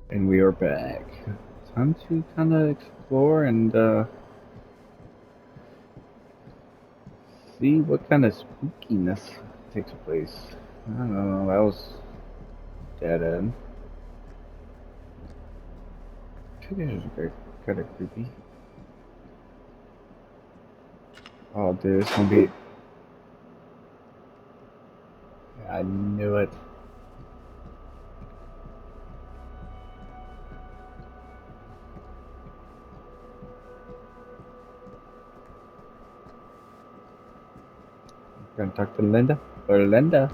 And we are back. Time to kind of explore and see what kind of spookiness takes place. I don't know, that was dead end. This is kind of creepy. Oh, dude, it's gonna be. I knew it. Gonna talk to Linda. Or Linda.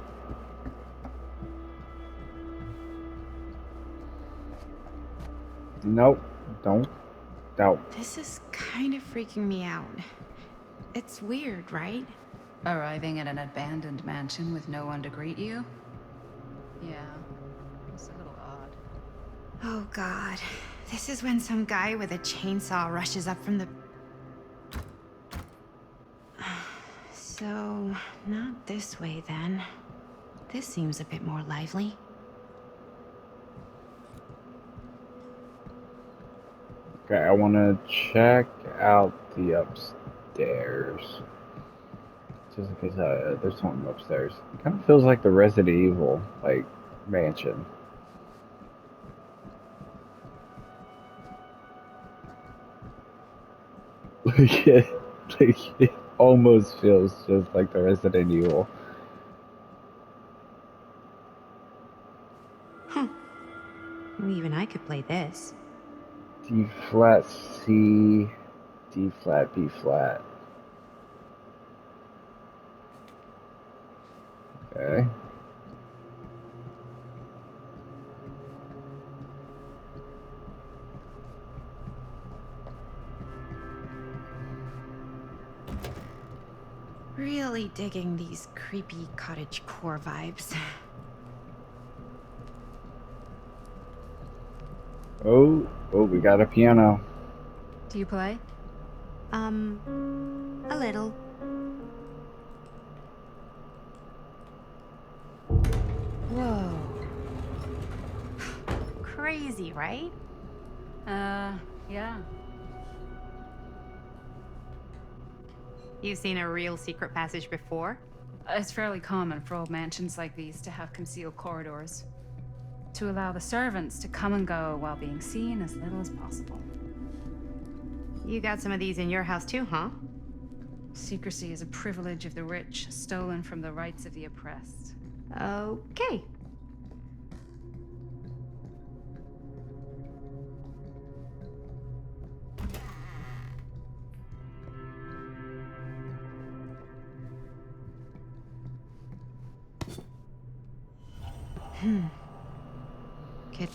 Nope. Don't. Doubt. This is kind of freaking me out. It's weird, right? Arriving at an abandoned mansion with no one to greet you? Yeah, it's a little odd. Oh god. This is when some guy with a chainsaw rushes up from the... So, not this way then. This seems a bit more lively. Okay, I want to check out the upstairs. Just in case there's something upstairs. It kind of feels like the Resident Evil, like, mansion. Like it almost feels just like the Resident Evil. Huh. Even I could play this. D flat C, D flat B flat. Okay. Really digging these creepy cottage core vibes. Oh, we got a piano. Do you play? Um, a little. Whoa. Crazy, right? Yeah. You've seen a real secret passage before? It's fairly common for old mansions like these to have concealed corridors. To allow the servants to come and go while being seen as little as possible. You got some of these in your house too, huh? Secrecy is a privilege of the rich, stolen from the rights of the oppressed. Okay. Kid.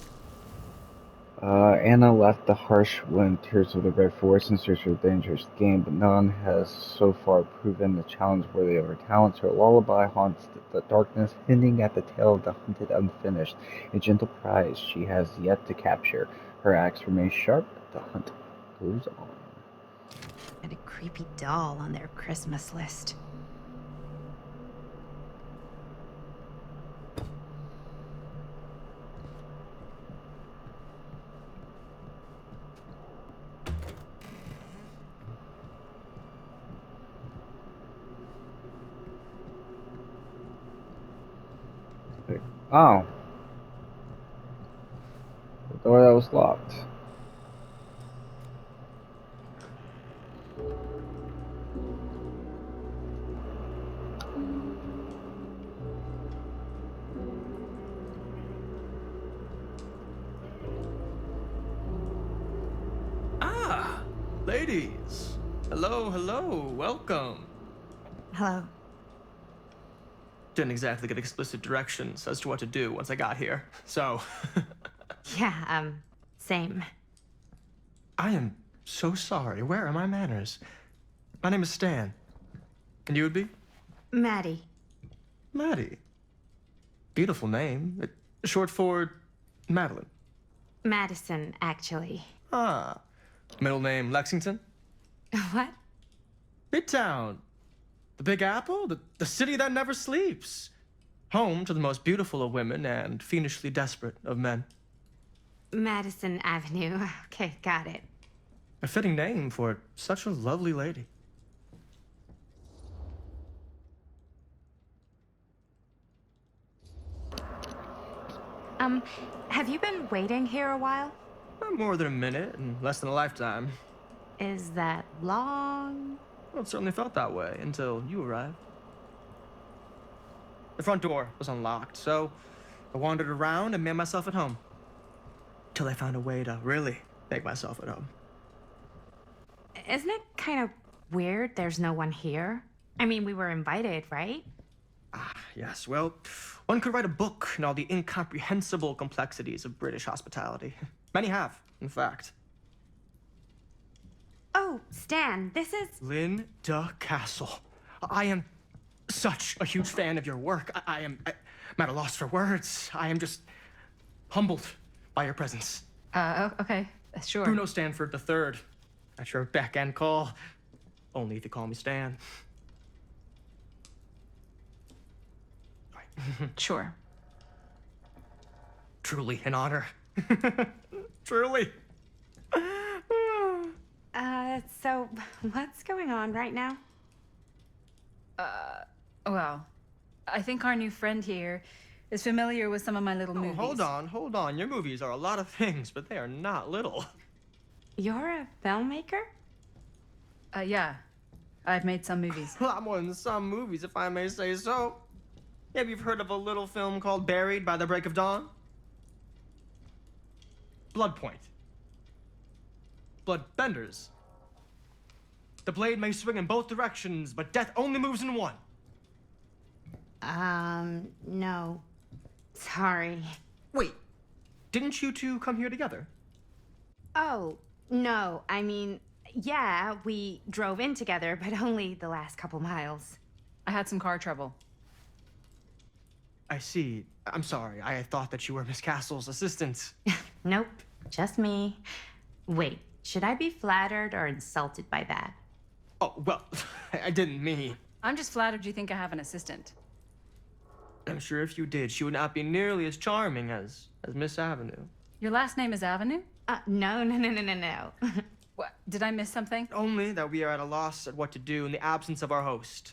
Anna left the harsh wind Tears of the Red Forest in search of a dangerous game, but none has so far proven the challenge worthy of her talents. Her lullaby haunts the darkness, hinting at the tale of the hunted unfinished, a gentle prize she has yet to capture. Her axe remains sharp, the hunt goes on. And a creepy doll on their Christmas list. Oh, the door that was locked. Ah, ladies. Hello, hello, welcome. Hello. Didn't exactly get explicit directions as to what to do once I got here, so. Yeah, same. I am so sorry. Where are my manners? My name is Stan. And you would be? Maddie. Maddie. Beautiful name. Short for Madeline. Madison, actually. Ah. Middle name Lexington? What? Midtown. The Big Apple? The city that never sleeps. Home to the most beautiful of women and fiendishly desperate of men. Madison Avenue. Okay, got it. A fitting name for such a lovely lady. Have you been waiting here a while? More than a minute and less than a lifetime. Is that long? Well, it certainly felt that way until you arrived. The front door was unlocked, so I wandered around and made myself at home. Till I found a way to really make myself at home. Isn't it kind of weird there's no one here? I mean, we were invited, right? Yes, well, one could write a book on all the incomprehensible complexities of British hospitality. Many have, in fact. Oh, Stan, this is... Linda Castle. I am such a huge fan of your work. I'm at a loss for words. I am just humbled by your presence. Okay, sure. Bruno Stanford III, at your beck and call. Only if you call me Stan. Sure. Truly an honor. Truly. So what's going on right now? Well, I think our new friend here is familiar with some of my little movies. Hold on. Your movies are a lot of things, but they are not little. You're a filmmaker? Yeah. I've made some movies. A lot more than some movies, if I may say so. Maybe you've heard of a little film called Buried by the Break of Dawn? Blood Point. Bloodbenders. The blade may swing in both directions, but death only moves in one. No. Sorry. Wait, didn't you two come here together? Oh, no. I mean, yeah, we drove in together, but only the last couple miles. I had some car trouble. I see. I'm sorry. I thought that you were Miss Castle's assistant. Nope, just me. Wait, should I be flattered or insulted by that? Oh, well, I didn't mean. I'm just flattered you think I have an assistant. I'm sure if you did, she would not be nearly as charming as Miss Avenue. Your last name is Avenue? No. What? Did I miss something? Only that we are at a loss at what to do in the absence of our host,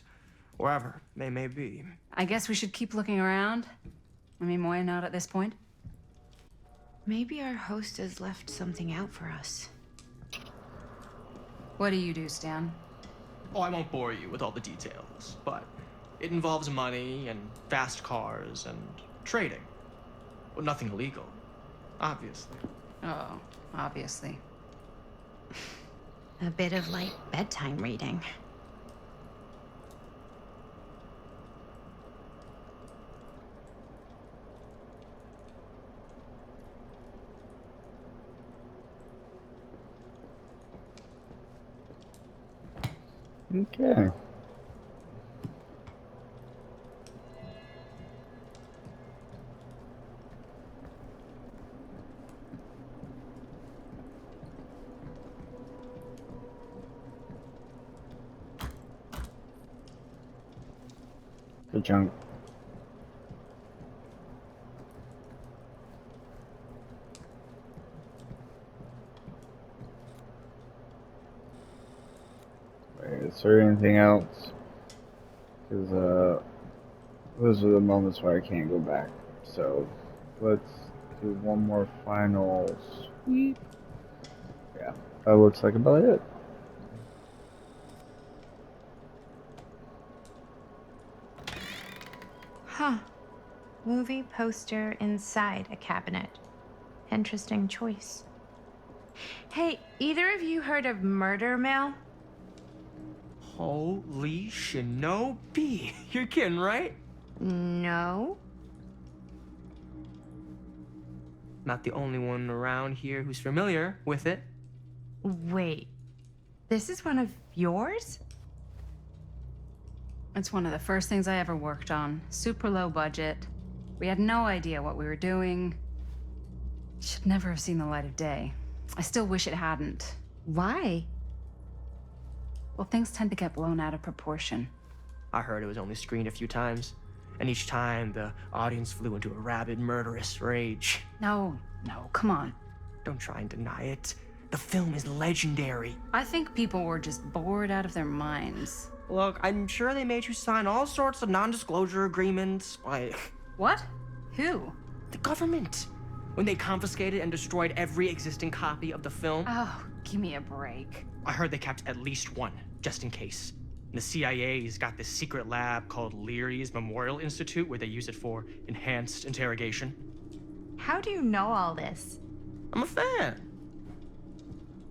wherever they may be. I guess we should keep looking around. I mean, why not at this point? Maybe our host has left something out for us. What do you do, Stan? Oh, I won't bore you with all the details, but it involves money and fast cars and trading. Well, nothing illegal, obviously. Oh, obviously. A bit of light bedtime reading. Okay. The junk. Is there anything else? Because those are the moments where I can't go back. So let's do one more final sweep. Yeah, that looks like about it. Huh. Movie poster inside a cabinet. Interesting choice. Hey, either of you heard of Murder Mill? Holy shinobi. You're kidding, right? No. Not the only one around here who's familiar with it. Wait. This is one of yours? It's one of the first things I ever worked on. Super low budget. We had no idea what we were doing. Should never have seen the light of day. I still wish it hadn't. Why? Well, things tend to get blown out of proportion. I heard it was only screened a few times, and each time the audience flew into a rabid, murderous rage. No, come on. Don't try and deny it. The film is legendary. I think people were just bored out of their minds. Look, I'm sure they made you sign all sorts of non-disclosure agreements, like What? Who? the government. When they confiscated and destroyed every existing copy of the film, Oh, give me a break. I heard they kept at least one, just in case. The CIA's got this secret lab called Leary's Memorial Institute where they use it for enhanced interrogation. How do you know all this? I'm a fan.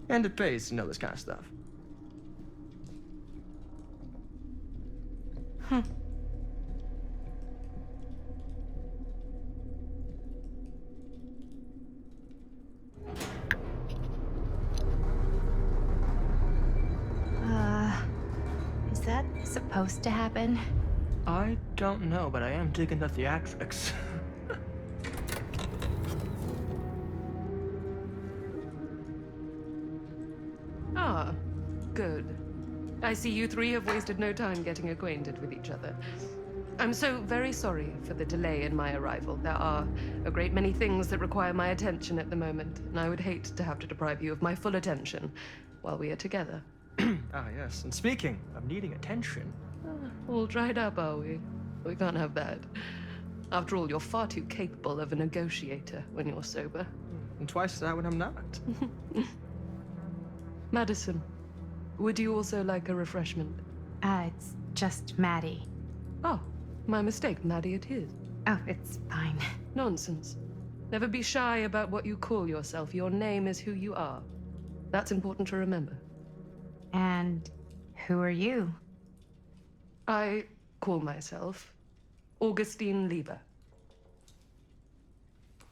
And it pays to know this kind of stuff. Is that supposed to happen? I don't know, but I am digging the theatrics. Ah, good. I see you three have wasted no time getting acquainted with each other. I'm so very sorry for the delay in my arrival. There are a great many things that require my attention at the moment, and I would hate to have to deprive you of my full attention while we are together. Ah, yes. And speaking of needing attention, All dried up, are we? We can't have that. After all, you're far too capable of a negotiator when you're sober. and twice that when I'm not. Madison, would you also like a refreshment? It's just Maddie. Oh, my mistake. Maddie it is. Oh, it's fine. Nonsense. Never be shy about what you call yourself. Your name is who you are. That's important to remember. And who are you? I call myself Augustine Lieber.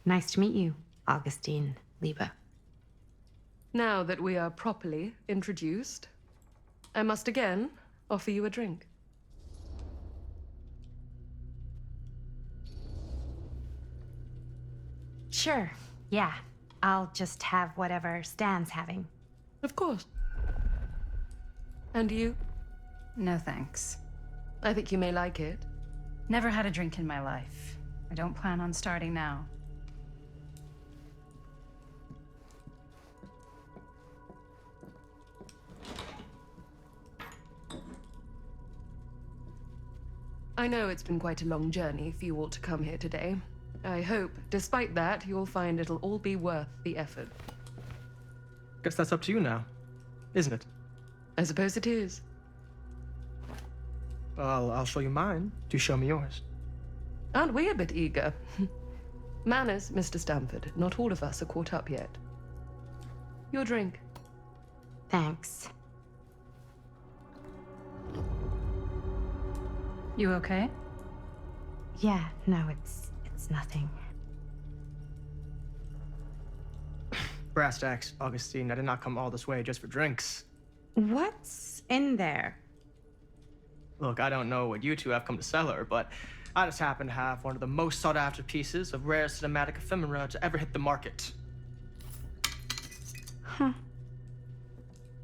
Nice to meet you, Augustine Lieber. Now that we are properly introduced, I must again offer you a drink. Sure, yeah. I'll just have whatever Stan's having. Of course. And you? No thanks. I think you may like it. Never had a drink in my life. I don't plan on starting now. I know it's been quite a long journey for you all to come here today. I hope, despite that, you'll find it'll all be worth the effort. Guess that's up to you now, isn't it? I suppose it is. Well, I'll show you mine. Do show me yours. Aren't we a bit eager? Manners, Mr. Stamford. Not all of us are caught up yet. Your drink. Thanks. You okay? Yeah, no, it's nothing. Brass tacks, Augustine. I did not come all this way just for drinks. What's in there? Look, I don't know what you two have come to cellar, but I just happen to have one of the most sought-after pieces of rare cinematic ephemera to ever hit the market. Huh.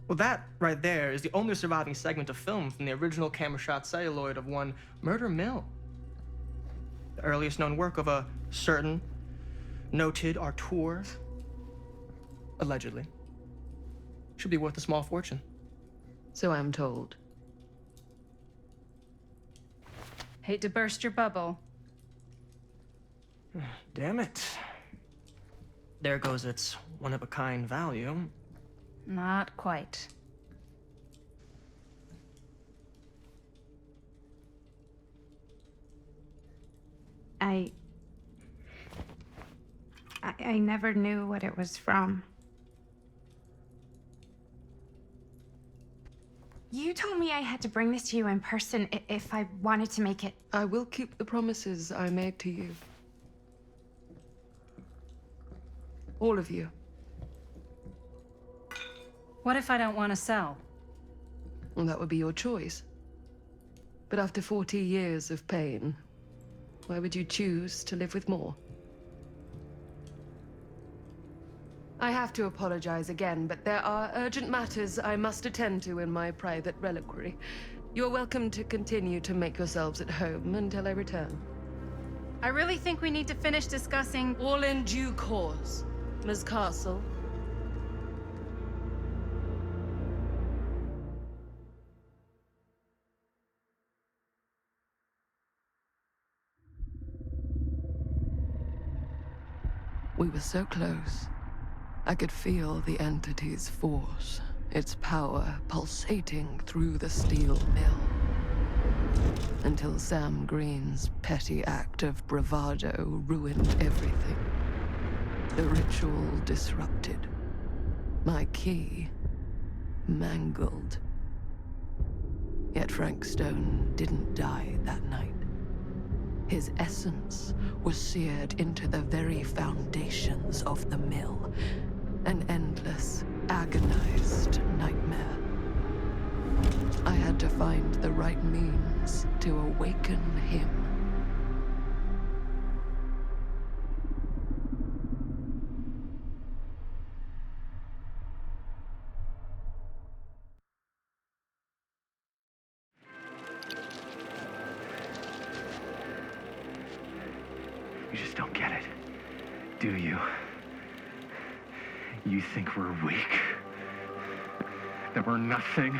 Well, that right there is the only surviving segment of film from the original camera shot celluloid of one Murder Mill. The earliest known work of a certain noted auteur, allegedly. Should be worth a small fortune. So I'm told. Hate to burst your bubble. Damn it. There goes its one-of-a-kind value. Not quite. I never knew what it was from. You told me I had to bring this to you in person if I wanted to make it. I will keep the promises I made to you. All of you. What if I don't want to sell? Well, that would be your choice. But after 40 years of pain, why would you choose to live with more? I have to apologize again, but there are urgent matters I must attend to in my private reliquary. You're welcome to continue to make yourselves at home until I return. I really think we need to finish discussing. All in due course. Ms. Castle. We were so close. I could feel the entity's force, its power pulsating through the steel mill. Until Sam Green's petty act of bravado ruined everything. The ritual disrupted. My key mangled. Yet Frank Stone didn't die that night. His essence was seared into the very foundations of the mill. An endless, agonized nightmare. I had to find the right means to awaken him. You just don't get it, do you? You think we're weak? That we're nothing?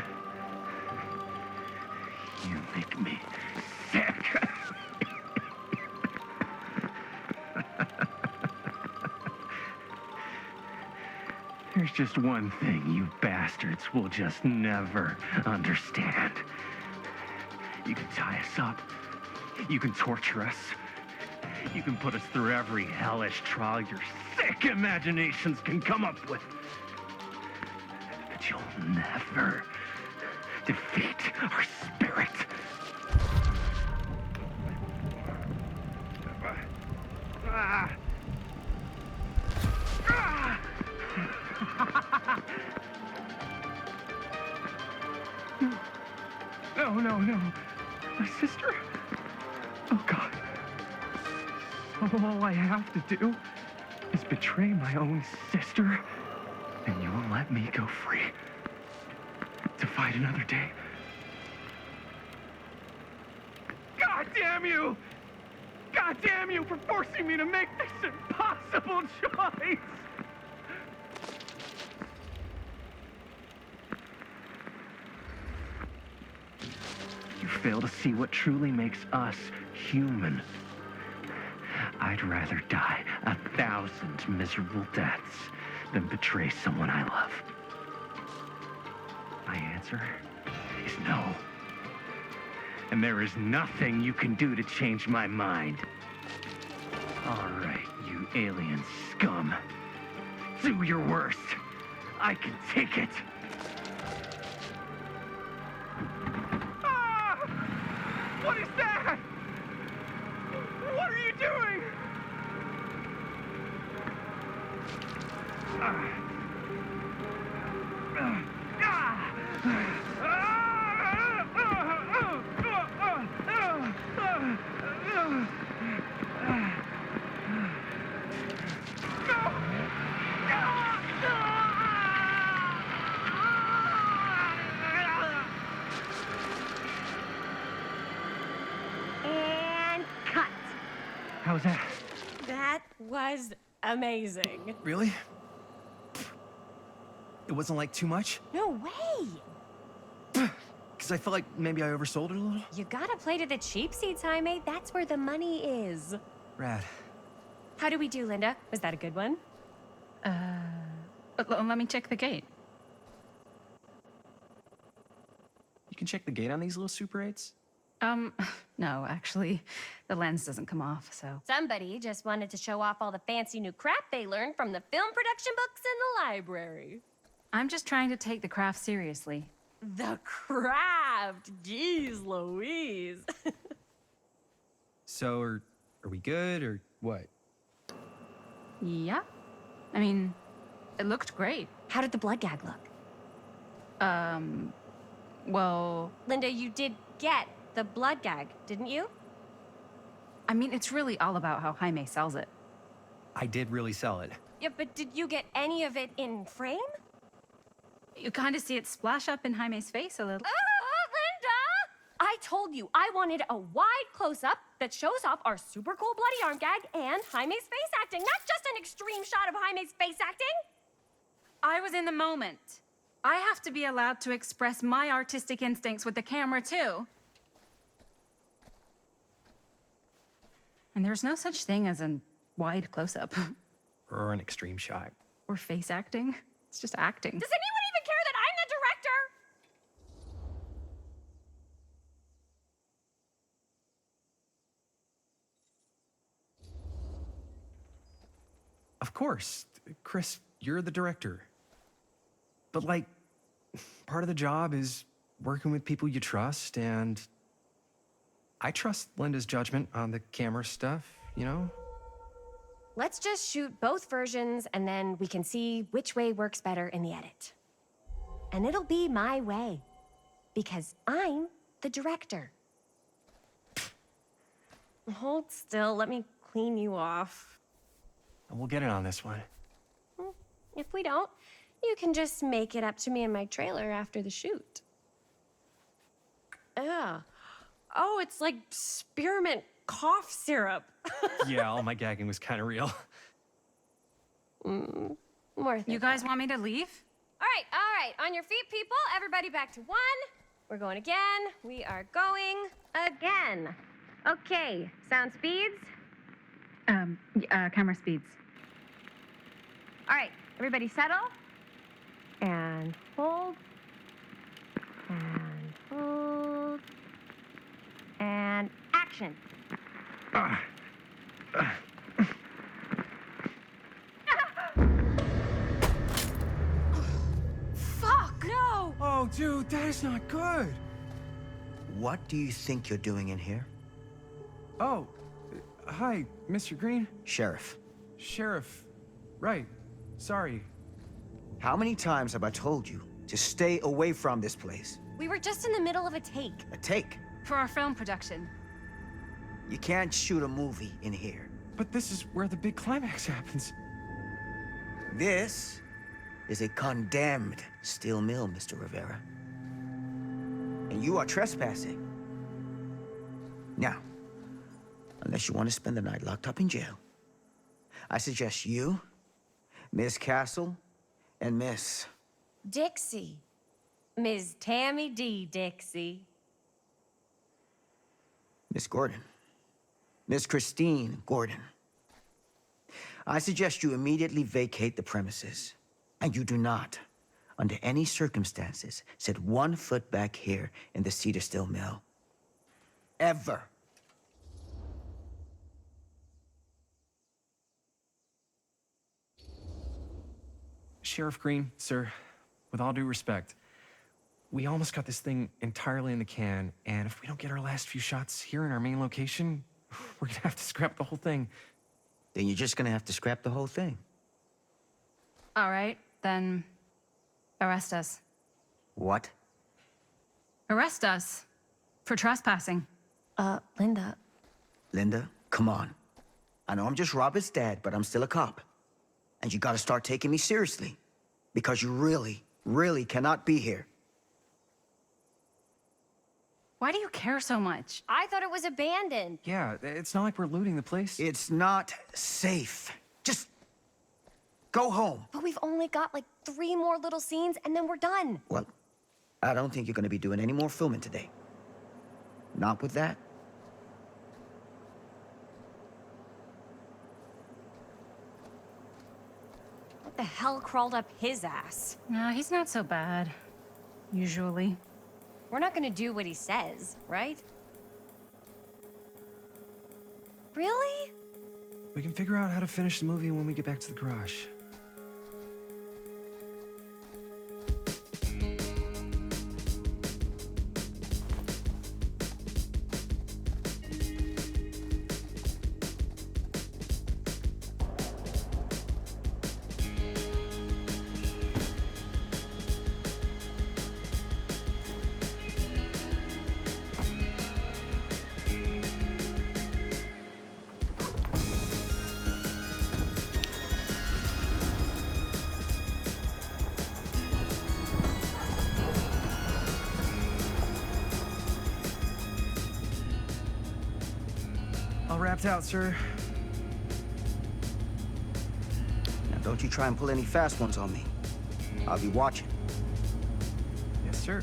You make me sick. There's just one thing you bastards will just never understand. You can tie us up. You can torture us. You can put us through every hellish trial your sick imaginations can come up with. But you'll never defeat our spirit. No. My sister? Oh, God. All I have to do is betray my own sister, and you will let me go free to fight another day. God damn you! God damn you for forcing me to make this impossible choice! You fail to see what truly makes us human. I'd rather die 1,000 miserable deaths than betray someone I love. My answer is no. And there is nothing you can do to change my mind. All right, you alien scum. Do your worst. I can take it. Ah! What is that? What are you doing? And cut. How's that? That was amazing. Really? It wasn't like too much? No way. Because I felt like maybe I oversold it a little? You gotta play to the cheap seats, Jaime. That's where the money is. Rad. How did we do, Linda? Was that a good one? Let me check the gate. You can check the gate on these little Super 8s? No, actually, the lens doesn't come off, so. Somebody just wanted to show off all the fancy new crap they learned from the film production books in the library. I'm just trying to take the craft seriously. The craft! Jeez Louise. So, are we good, or what? Yeah. I mean, it looked great. How did the blood gag look? Well, Linda, you did get the blood gag, didn't you? I mean, it's really all about how Jaime sells it. I did really sell it. Yeah, but did you get any of it in frame? You kind of see it splash up in Jaime's face a little. Oh, Linda! I told you I wanted a wide close-up that shows off our super cool bloody arm gag and Jaime's face acting, not just an extreme shot of Jaime's face acting. I was in the moment. I have to be allowed to express my artistic instincts with the camera, too. And there's no such thing as a wide close-up. Or an extreme shot. Or face acting. It's just acting. Does anyone even care that I'm the director? Of course. Chris, you're the director. But, like, part of the job is working with people you trust, and I trust Linda's judgment on the camera stuff, you know? Let's just shoot both versions and then we can see which way works better in the edit. And it'll be my way. Because I'm the director. Hold still, let me clean you off. And we'll get it on this one. If we don't, you can just make it up to me in my trailer after the shoot. Ugh. Oh, it's like spearmint cough syrup. Yeah, all my gagging was kind of real. More You guys want me to leave? All right. On your feet, people. Everybody back to one. We're going again. We are going again. Okay, sound speeds. Camera speeds. All right, everybody settle. And hold. And hold. And action. Fuck, no! Oh, dude, that is not good. What do you think you're doing in here? Oh, hi, Mr. Green. Sheriff. Sheriff. Right. Sorry. How many times have I told you to stay away from this place? We were just in the middle of a take. A take. For our film production. You can't shoot a movie in here. But this is where the big climax happens. This is a condemned steel mill, Mr. Rivera. And you are trespassing. Now, unless you want to spend the night locked up in jail, I suggest you, Miss Castle, and Miss... Dixie. Ms. Tammy D. Dixie. Miss Gordon. Miss Christine Gordon. I suggest you immediately vacate the premises. And you do not, under any circumstances, set 1 foot back here in the Cedar Steel Mill. Ever. Sheriff Green, sir, with all due respect, we almost got this thing entirely in the can, and if we don't get our last few shots here in our main location, we're gonna have to scrap the whole thing. Then you're just gonna have to scrap the whole thing. All right, then arrest us. What? Arrest us for trespassing. Linda. Linda, come on. I know I'm just Robert's dad, but I'm still a cop. And you gotta start taking me seriously. Because you really, really cannot be here. Why do you care so much? I thought it was abandoned. Yeah, it's not like we're looting the place. It's not safe. Just go home. But we've only got like 3 more little scenes and then we're done. Well, I don't think you're gonna be doing any more filming today. Not with that. What the hell crawled up his ass? No, he's not so bad. Usually. We're not gonna do what he says, right? Really? We can figure out how to finish the movie when we get back to the garage. tapped out, sir. Now, don't you try and pull any fast ones on me. I'll be watching. Yes, sir.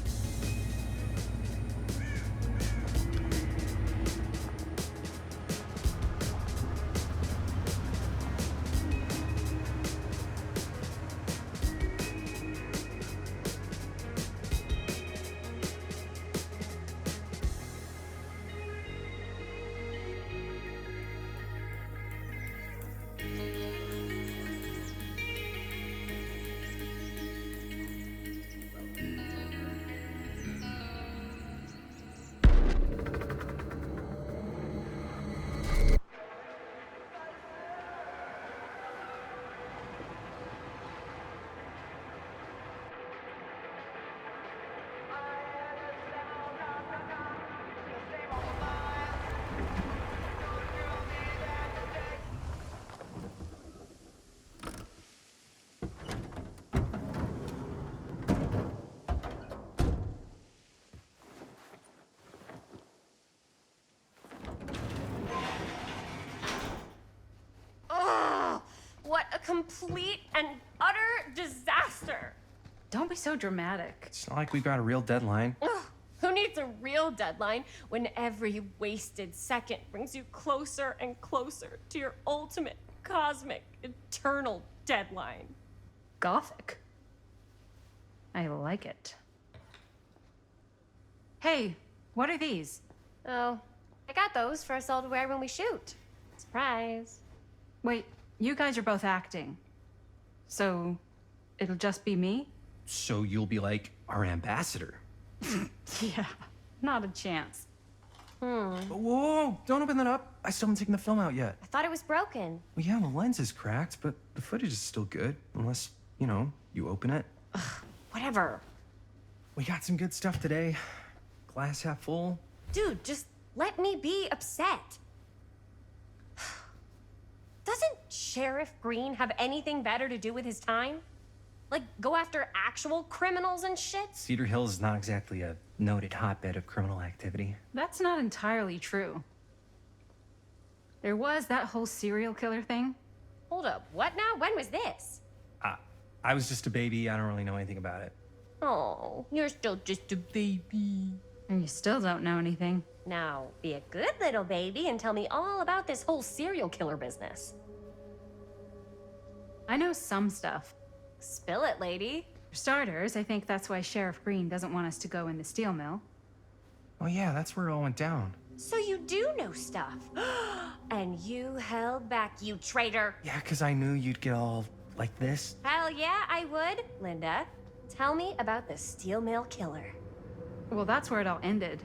Ugh! What a complete and utter disaster! Don't be so dramatic. It's not like we've got a real deadline. Ugh, who needs a real deadline when every wasted second brings you closer and closer to your ultimate, cosmic, eternal deadline? Gothic. I like it. Hey, what are these? Oh, I got those for us all to wear when we shoot. Surprise. Wait, you guys are both acting. So, it'll just be me? So you'll be like our ambassador. Yeah, not a chance. Whoa, whoa, don't open that up. I still haven't taken the film out yet. I thought it was broken. Well, yeah, the lens is cracked, but the footage is still good. Unless, you know, you open it. Whatever. We got some good stuff today. Glass half full. Dude, just let me be upset. Doesn't Sheriff Green have anything better to do with his time? Like, go after actual criminals and shit? Cedar Hills is not exactly a noted hotbed of criminal activity. That's not entirely true. There was that whole serial killer thing. Hold up, what now? When was this? I was just a baby. I don't really know anything about it. Oh, you're still just a baby. And you still don't know anything. Now, be a good little baby and tell me all about this whole serial killer business. I know some stuff. Spill it, lady. For starters, I think that's why Sheriff Green doesn't want us to go in the steel mill. Oh yeah, that's where it all went down. So you do know stuff. And you held back, you traitor. Yeah, because I knew you'd get all like this. Hell yeah, I would. Linda, tell me about the steel mill killer. Well, that's where it all ended.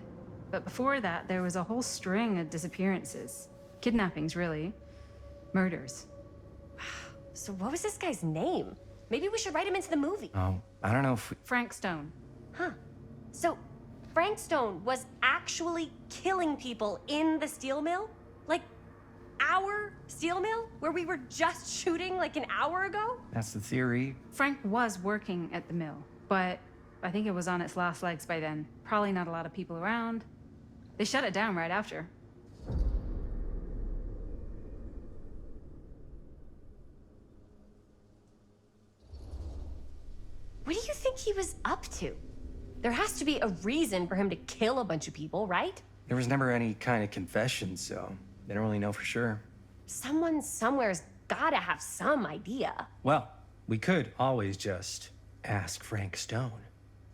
But before that, there was a whole string of disappearances. Kidnappings, really. Murders. So what was this guy's name? Maybe we should write him into the movie. Oh, I don't know if we... Frank Stone. Huh. So Frank Stone was actually killing people in the steel mill? Like, our steel mill? Where we were just shooting like an hour ago? That's the theory. Frank was working at the mill, but I think it was on its last legs by then. Probably not a lot of people around. They shut it down right after. What do you think he was up to? There has to be a reason for him to kill a bunch of people, right? There was never any kind of confession, so they don't really know for sure. Someone somewhere's gotta have some idea. Well, we could always just ask Frank Stone.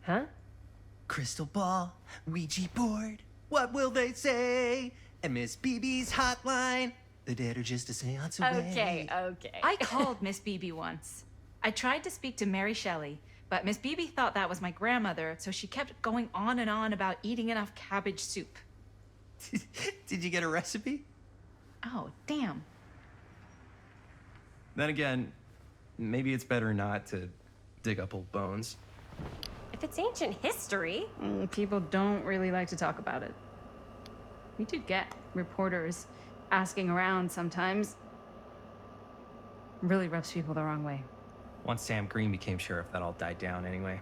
Huh? Crystal ball, Ouija board, what will they say? And Miss BB's hotline, the dead are just a seance away. Okay. I called Miss Beebe once. I tried to speak to Mary Shelley, but Miss Beebe thought that was my grandmother, so she kept going on and on about eating enough cabbage soup. Did you get a recipe? Oh, damn. Then again, maybe it's better not to dig up old bones. If it's ancient history. People don't really like to talk about it. We do get reporters asking around sometimes. Really rubs people the wrong way. Once Sam Green became sheriff, that all died down anyway.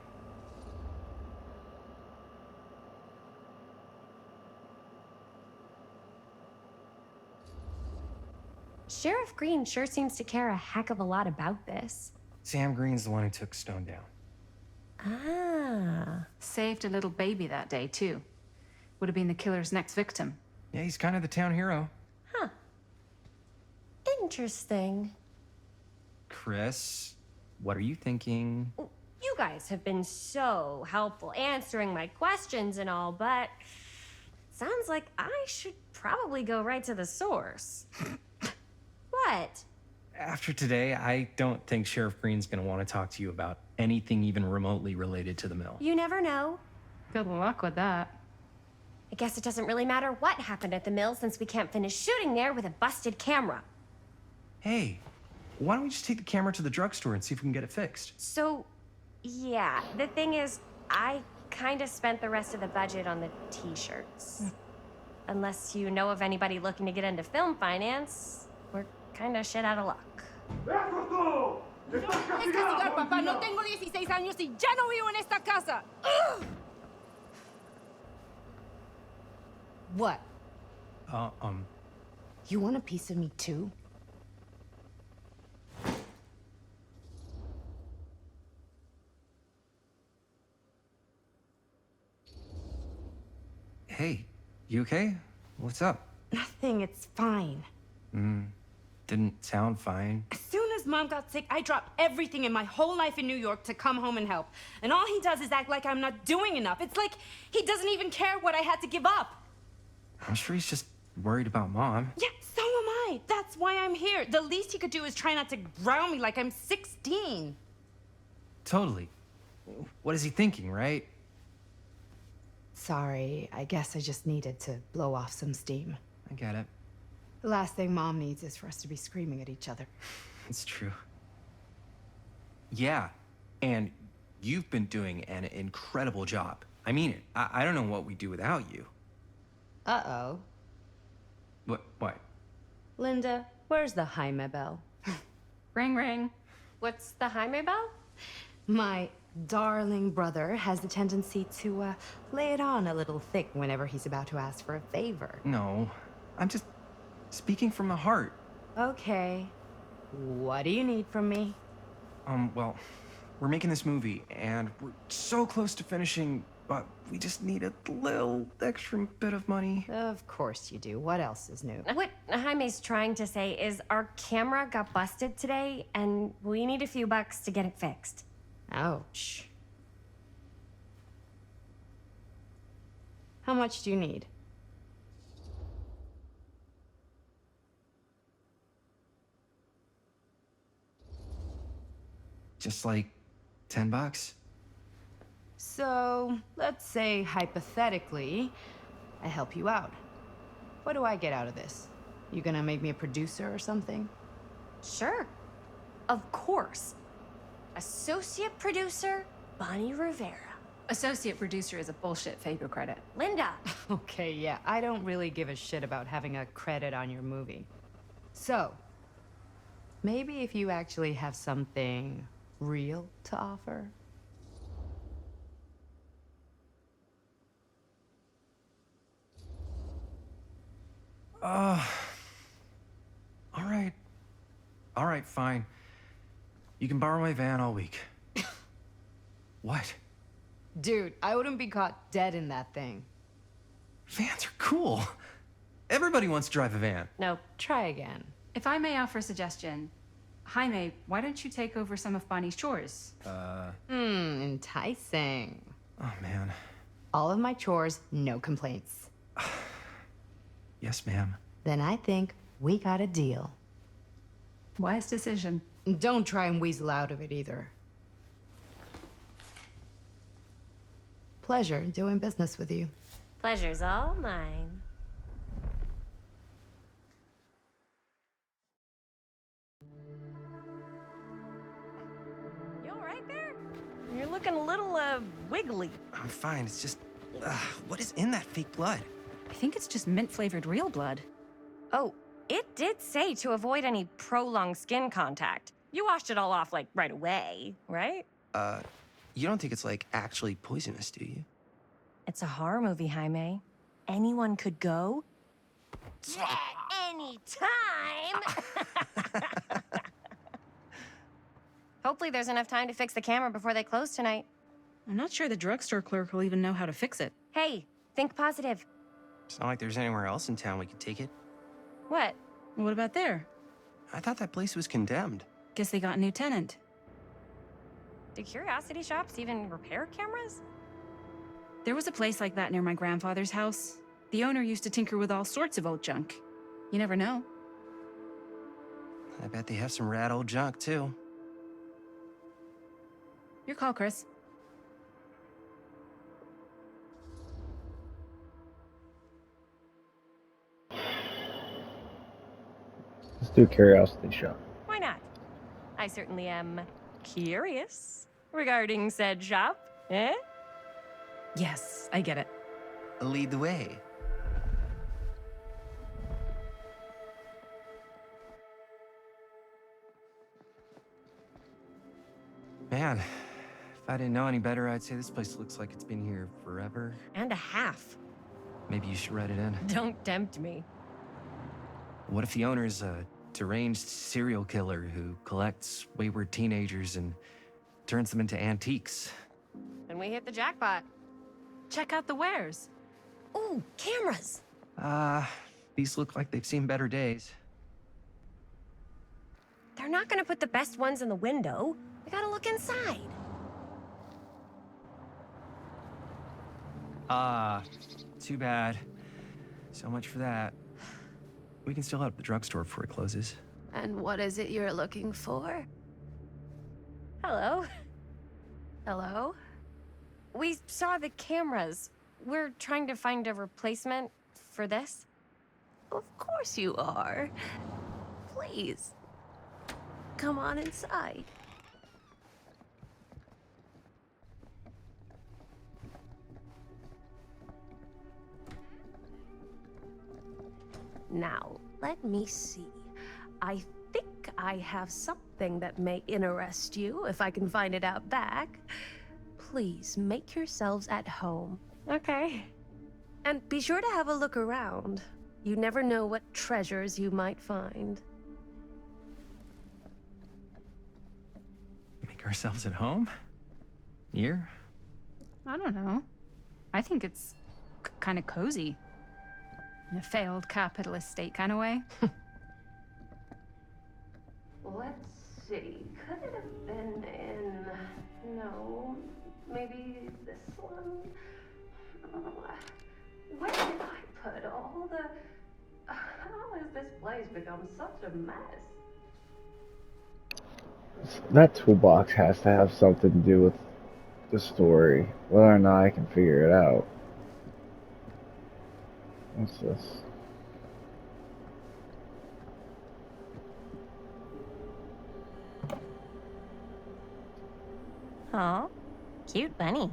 Sheriff Green sure seems to care a heck of a lot about this. Sam Green's the one who took Stone down. Ah. Saved a little baby that day, too. Would have been the killer's next victim. Yeah, he's kind of the town hero. Huh. Interesting. Chris, what are you thinking? You guys have been so helpful answering my questions and all, but sounds like I should probably go right to the source. What? After today, I don't think Sheriff Green's gonna want to talk to you about anything even remotely related to the mill. You never know. Good luck with that. I guess it doesn't really matter what happened at the mill since we can't finish shooting there with a busted camera. Hey, why don't we just take the camera to the drugstore and see if we can get it fixed? So, yeah, the thing is, I kind of spent the rest of the budget on the t-shirts. Unless you know of anybody looking to get into film finance, we're kind of shit out of luck. Es castigar, papá. No tengo 16 años y ya no vivo en esta casa. Ugh. What? You want a piece of me too? Hey, you okay? What's up? Nothing, it's fine. Didn't sound fine. As soon as Mom got sick, I dropped everything in my whole life in New York to come home and help. And all he does is act like I'm not doing enough. It's like he doesn't even care what I had to give up. I'm sure he's just worried about Mom. Yeah, so am I. That's why I'm here. The least he could do is try not to ground me like I'm 16. Totally. What is he thinking, right? Sorry, I guess I just needed to blow off some steam. I get it. The last thing Mom needs is for us to be screaming at each other. It's true. Yeah, and you've been doing an incredible job. I mean it. I don't know what we'd do without you. Uh-oh. What? Linda, where's the Jaime bell? Ring, ring. What's the Jaime bell? My darling brother has the tendency to lay it on a little thick whenever he's about to ask for a favor. No, I'm just speaking from the heart. Okay. What do you need from me? Well, we're making this movie, and we're so close to finishing, but we just need a little extra bit of money. Of course you do. What else is new? What Jaime's trying to say is our camera got busted today, and we need a few bucks to get it fixed. Ouch. How much do you need? Just like $10. So, let's say hypothetically, I help you out. What do I get out of this? You gonna make me a producer or something? Sure. Of course. Associate producer, Bonnie Rivera. Associate producer is a bullshit FAPE credit. Linda. Okay, yeah, I don't really give a shit about having a credit on your movie. So, maybe if you actually have something real to offer? All right. All right, fine. You can borrow my van all week. What? Dude, I wouldn't be caught dead in that thing. Vans are cool. Everybody wants to drive a van. No. Try again. If I may offer a suggestion, Jaime, why don't you take over some of Bonnie's chores? Enticing. Oh, man. All of my chores, no complaints. Yes, ma'am. Then I think we got a deal. Wise decision. Don't try and weasel out of it either. Pleasure doing business with you. Pleasure's all mine. You all right there? You're looking a little, wiggly. I'm fine. It's just, what is in that fake blood? I think it's just mint-flavored real blood. Oh, it did say to avoid any prolonged skin contact. You washed it all off, like, right away, right? You don't think it's, like, actually poisonous, do you? It's a horror movie, Jaime. Anyone could go Any time. Hopefully there's enough time to fix the camera before they close tonight. I'm not sure the drugstore clerk will even know how to fix it. Hey, think positive. It's not like there's anywhere else in town we could take it. What? What about there? I thought that place was condemned. Guess they got a new tenant. Do curiosity shops even repair cameras? There was a place like that near my grandfather's house. The owner used to tinker with all sorts of old junk. You never know. I bet they have some rad old junk, too. Your call, Chris. Let's do a curiosity shop. Why not? I certainly am curious regarding said shop. Eh? Yes, I get it. Lead the way. Man, if I didn't know any better, I'd say this place looks like it's been here forever. And a half. Maybe you should write it in. Don't tempt me. What if the owner's a deranged serial killer who collects wayward teenagers and turns them into antiques? And we hit the jackpot. Check out the wares. Ooh, cameras. These look like they've seen better days. They're not gonna put the best ones in the window. We gotta look inside. Too bad. So much for that. We can still head up the drugstore before it closes. And what is it you're looking for? Hello. Hello? We saw the cameras. We're trying to find a replacement for this. Of course you are. Please. Come on inside. Now, let me see. I think I have something that may interest you, if I can find it out back. Please make yourselves at home. Okay. And be sure to have a look around. You never know what treasures you might find. Make ourselves at home? Here? I don't know. I think it's kind of cozy. In a failed capitalist state kind of way. Let's see. Could it have been in... No. Maybe this one? Where did I put all the... How has this place become such a mess? That toolbox has to have something to do with the story. Whether or not I can figure it out. What's this? Aw, cute bunny.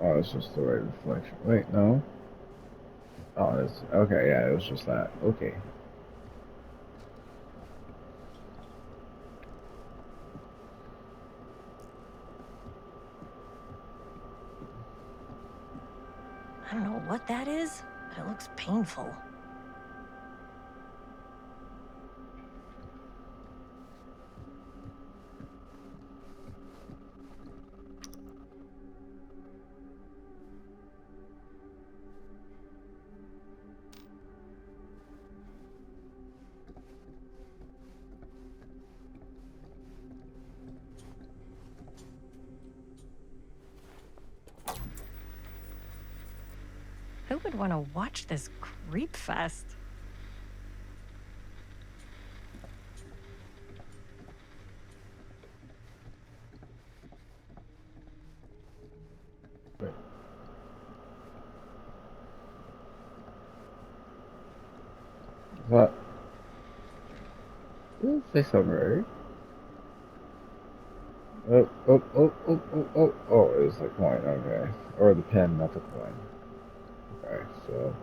Oh, it's just the right reflection. Wait, no. Oh, it's okay. Yeah, it was just that. Okay. I don't know what that is, but it looks painful. Who would want to watch this creep fest? What? Did I say something right? Oh, it was the coin, okay. Or the pen, not the coin. Okay, so.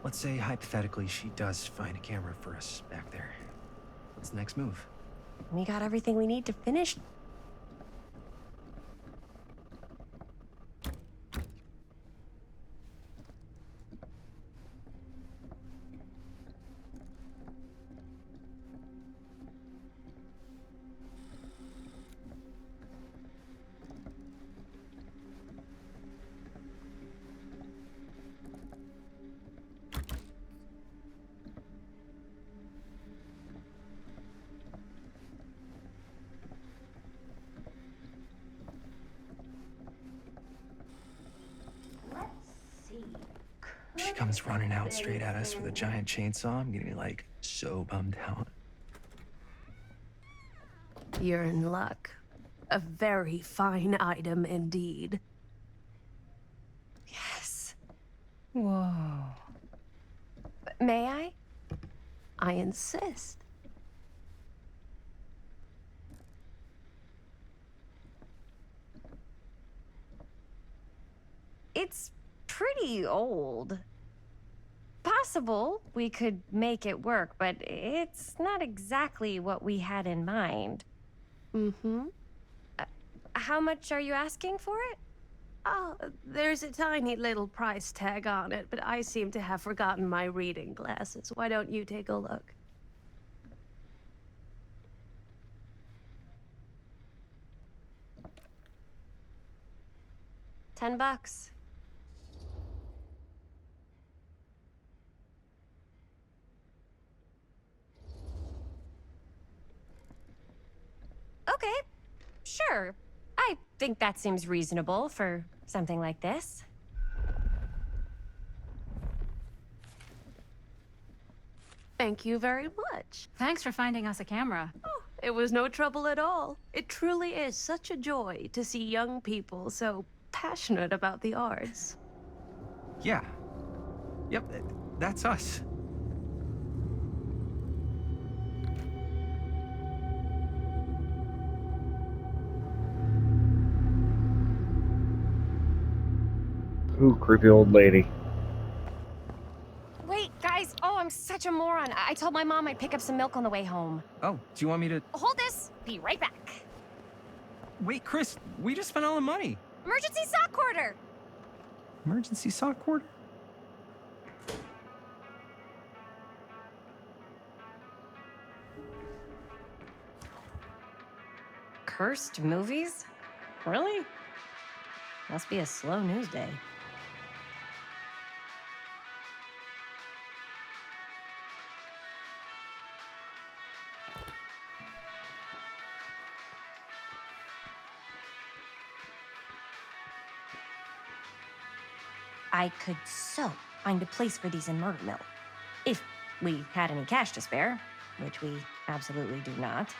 let's say hypothetically she does find a camera for us back there. What's the next move? We got everything we need to finish. She comes running out straight at us with a giant chainsaw. I'm getting like so bummed out. You're in luck. A very fine item indeed. Yes. Whoa. May I? I insist. It's pretty old. Possible we could make it work, but it's not exactly what we had in mind. Mm-hmm. How much are you asking for it? Oh, there's a tiny little price tag on it, but I seem to have forgotten my reading glasses. Why don't you take a look? $10. Okay, sure. I think that seems reasonable for something like this. Thank you very much. Thanks for finding us a camera. Oh, it was no trouble at all. It truly is such a joy to see young people so passionate about the arts. Yeah. Yep, that's us. Ooh, creepy old lady. Wait, guys. Oh, I'm such a moron. I told my mom I'd pick up some milk on the way home. Oh, do you want me to... Hold this. Be right back. Wait, Chris, we just spent all the money. Emergency sock order. Emergency sock cord? Cursed movies? Really? Must be a slow news day. I could so find a place for these in Murder Mill. If we had any cash to spare, which we absolutely do not.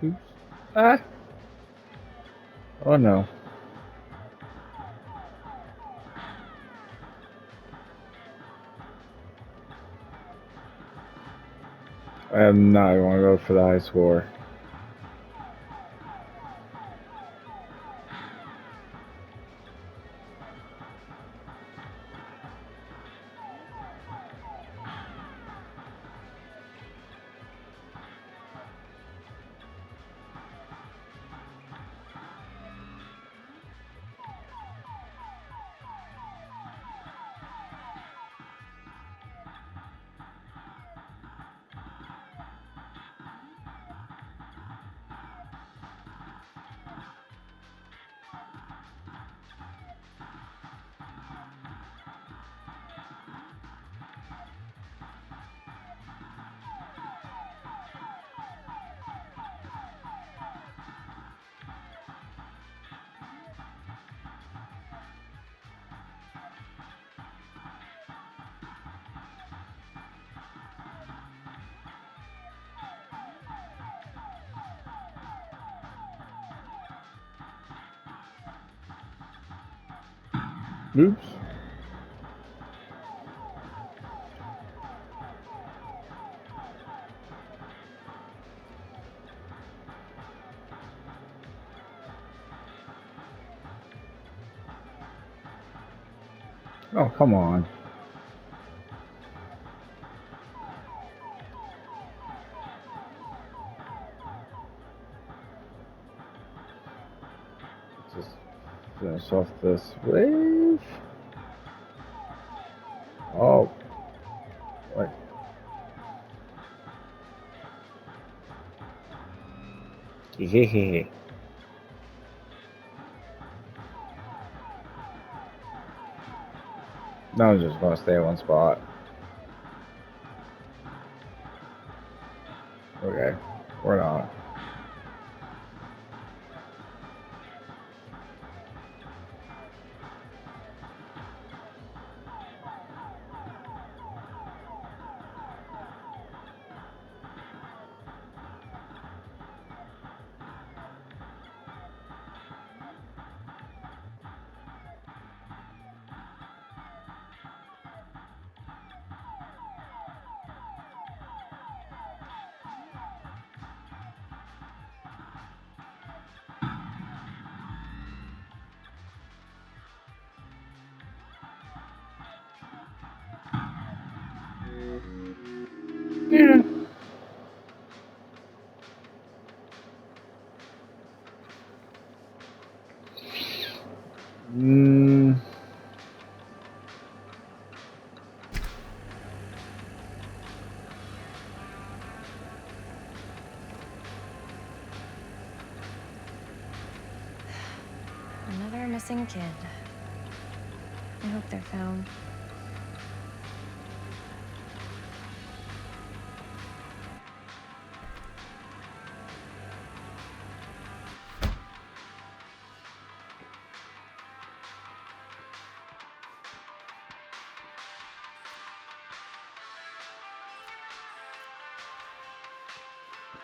Oops. Ah! Oh no. I am not going to go for the high score. Oops. Oh, come on. Just finish off this wave. Oh. What? Hehehe. No, I'm just gonna stay in one spot. Okay, we're not. Yeah. Mm. Another missing kid. I hope they're found.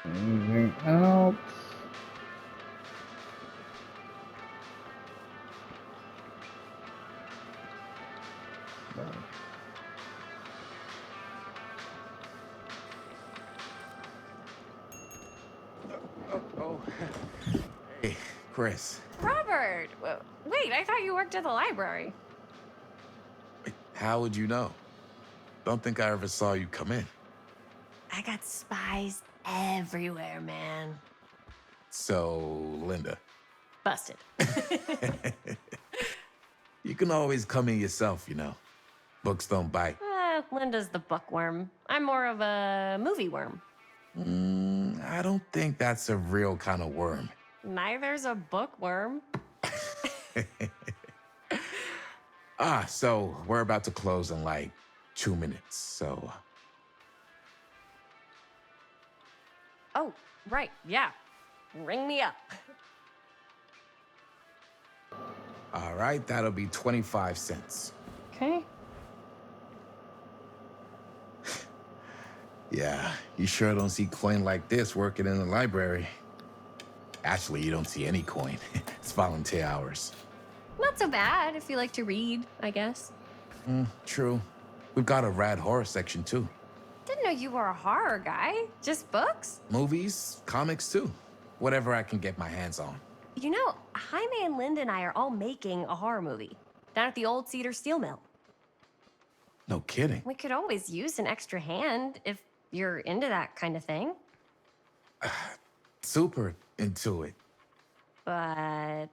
Anything else? No. Oh. Hey, Chris. Robert! Wait, I thought you worked at the library. How would you know? Don't think I ever saw you come in. I got spies everywhere, man. So, Linda. Busted. You can always come in yourself, you know. Books don't bite. Linda's the bookworm. I'm more of a movie worm. I don't think that's a real kind of worm. Neither's a bookworm. So we're about to close in like 2 minutes, so... Oh, right, yeah. Ring me up. All right, that'll be 25 cents. Okay. Yeah, you sure don't see coin like this working in the library. Actually, you don't see any coin. It's volunteer hours. Not so bad if you like to read, I guess. True. We've got a rad horror section, too. Didn't know you were a horror guy. Just books? Movies, comics, too. Whatever I can get my hands on. You know, Jaime and Linda and I are all making a horror movie down at the old Cedar Steel Mill. No kidding. We could always use an extra hand if you're into that kind of thing. Super into it. But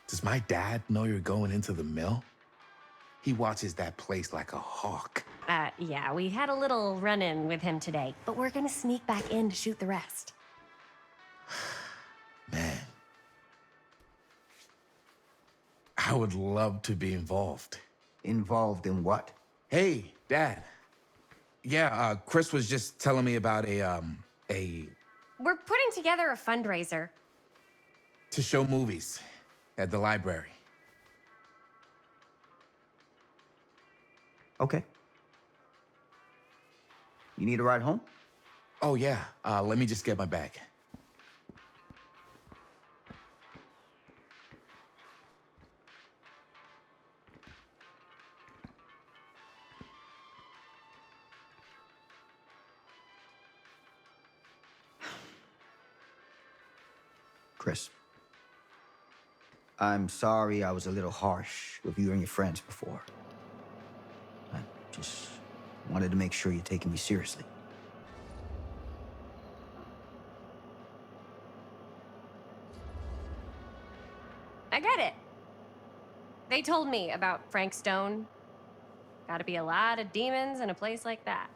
Does my dad know you're going into the mill? He watches that place like a hawk. Yeah, we had a little run-in with him today, but we're gonna sneak back in to shoot the rest. Man. I would love to be involved. Involved in what? Hey, Dad. Yeah, Chris was just telling me about a... We're putting together a fundraiser. to show movies at the library. Okay. You need a ride home? Oh, yeah. Let me just get my bag. Chris, I'm sorry I was a little harsh with you and your friends before. I just wanted to make sure you're taking me seriously. I get it. They told me about Frank Stone. Gotta be a lot of demons in a place like that.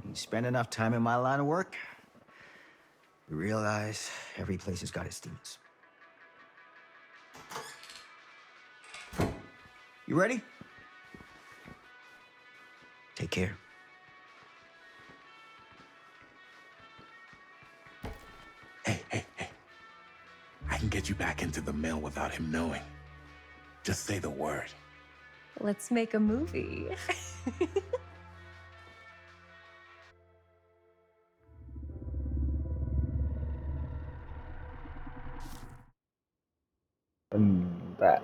You spend enough time in my line of work, you realize every place has got its demons. You ready? Take care. Hey. I can get you back into the mill without him knowing. Just say the word. Let's make a movie. And that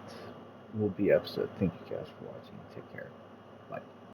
will be episode. Thank you guys for watching. Take care. Bye.